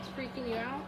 It's freaking you out?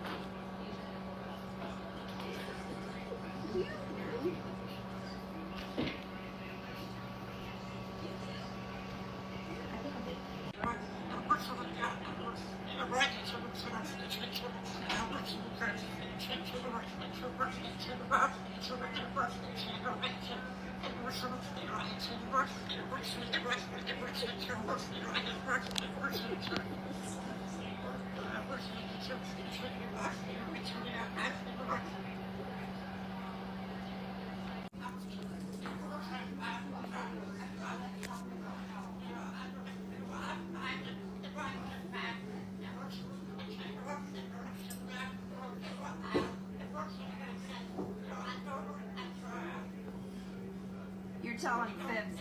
You're telling fibs.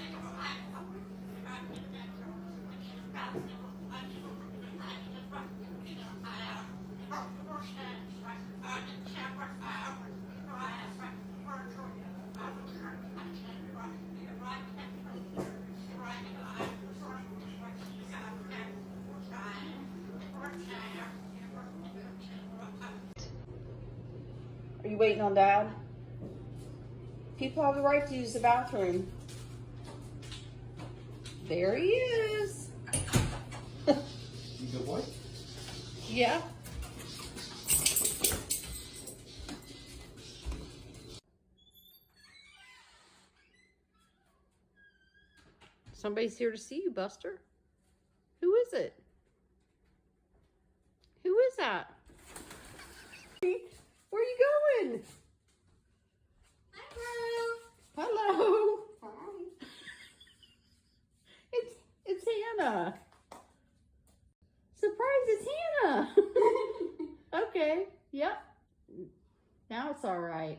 Are you waiting on Dad? People have the right to use the bathroom. There he is. You good boy? Yeah. Somebody's here to see you, Buster. Who is it? Who is that? Where are you going? Hello. Hello. Hi. It's Hannah. Surprise, it's Hannah. Okay. Yep. Now it's all right.